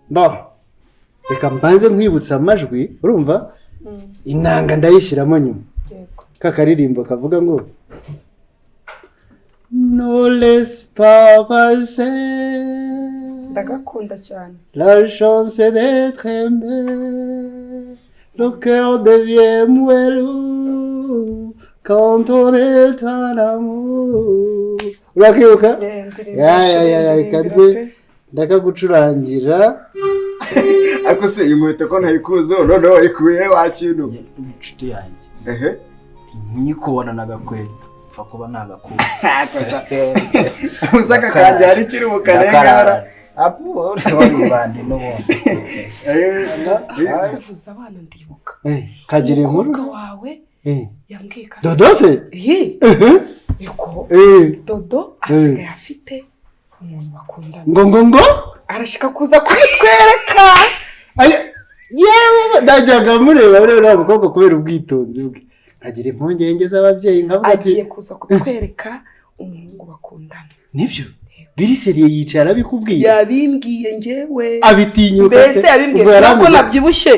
Mba reka mbanze nkwibutsa amajwi urumva inanga ndayishyiramo nyuma kakaririmbo kavuga ngo no laisse pas passer ndagakunda cyane la chance d'être aimé le cœur devient moelleux quand on est en amour urakibuka ya reka nze ndakagucurangira ariko se inkweto ko ntayikuzo none wayikuye wakintu inshuti yanjye nkikubona nagakweto pfa kuba nagakunda usaka kanje hari kiri mu karengara apo uri bandi no uvuza abana ndibuka kagira inkuru wawe yambwiye ka Dodo se yego Dodo asigaye afite umuntu bakundana ngo arashika kuza kwitwereka yewe najyaga mureba rero umukobwa kubera ubwitonzi bwe agira impungenge z'ababyeyi nkavuga ati agiye kuza kutwereka umuhungu bakundana nibyo biri seriye yicara bikubwiye yabimbwiye ngewe abitinyuka mbese yabimbwiye ko nabyibushye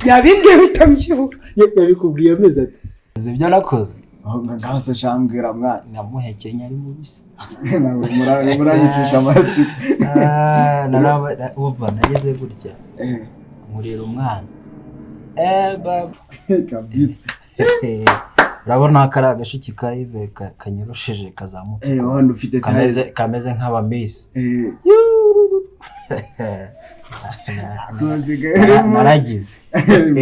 yabimbwiye bitambyuka yabikubwiye ameze ati ibyo nakoze ngaho se shambwira mwana namuhekenya ari mubisi nawe muranyicisha amatsi uva nageze gutya nkurira umwana baba kabisa urabona ko ari agashiki ka Yves kanyorosheje kazamutse hano ufite kameze nk'abamisi naragize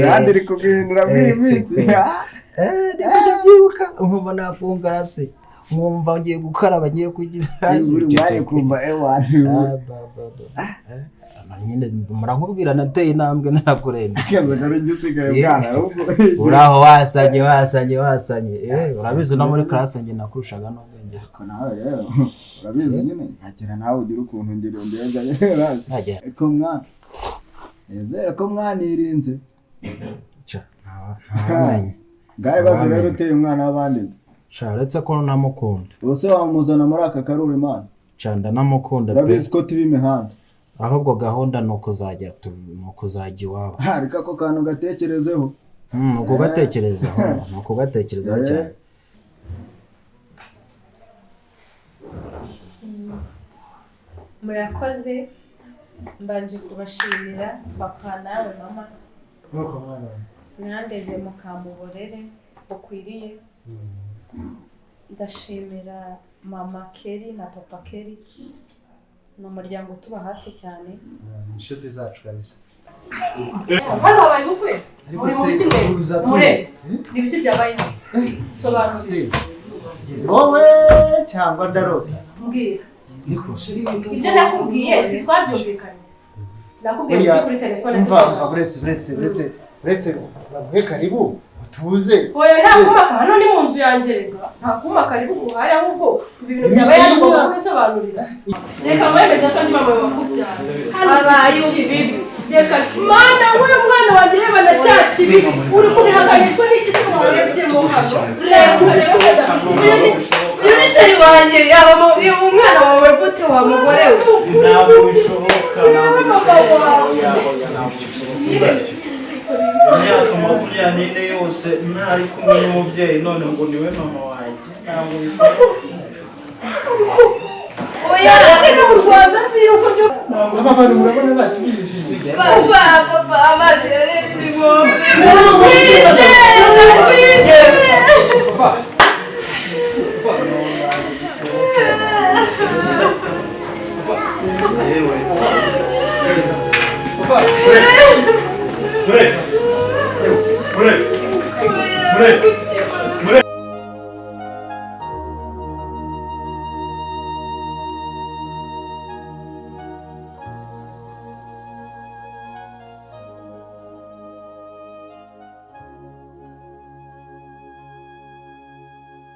kandi uri kubwirindira bw'iminsi ndikujya byibuka nkumva nafunga se nkumva ngiye gukaraba ngiye kugira uri mwanya kumva nyine murankubwira nateye intambwe narakurenga kaza garo usigaye bwana ahubwo uraho wasanye urabizi no muri class nge nakurushaga n'ubwenge ko nawe rero urabizi nyine nkagira nawe ugira ukuntu ndirondeza ko mwana ezera ko mwana irinze ngaye baze rero uteye umwana w'abandi sharetse ko namukunda bose wamuzana muri aka karuri mana canda namukunda urabizi ko tuba imihanda ahubwo gahunda nuko uzajya iwabo harika ko kantu gatekerezeho nuko gatekerezaho cyane murakoze mbanje kubashimira papa nawe mama mwandeze mukamuborere bukwiriye ndashimira mama Kelly na papa Kelly ni umuryango tuba hafi cyane inshuti zacu kabisa hano habaye ubukwe muri mu kimwe mure n'ibiki byabaye sobanuye wowe cyangwa ndarota mbwira ibyo nakubwiye si twabyumvikanye nakubwiye iki kuri telefone mva uretse baguhe karibu utuze oya nta kumaka hano ni mu nzu yanjye rega nta kumaka karibu guhari ahubwo ibintu byabaye hano ugomba kubisobanurira reka mwemeza ko ndi mama wakubyara abaye ikibibi reka mana we mwana wanjye reba na cya kibibi uri kubihakanishwa n'iki se warebyemo hano reka uyu ni sheri wanjye yaba umwana wawe gute wa mugore we ntabwo bishoboka imyaka 24 yose ntari kumwe n'umubyeyi none ngo niwe mama wanjye ntabwo bishoboka oya reka mu Rwanda nzi yuko byo abantu murabona batubirishije papa amazi yarenze ingombe Mure!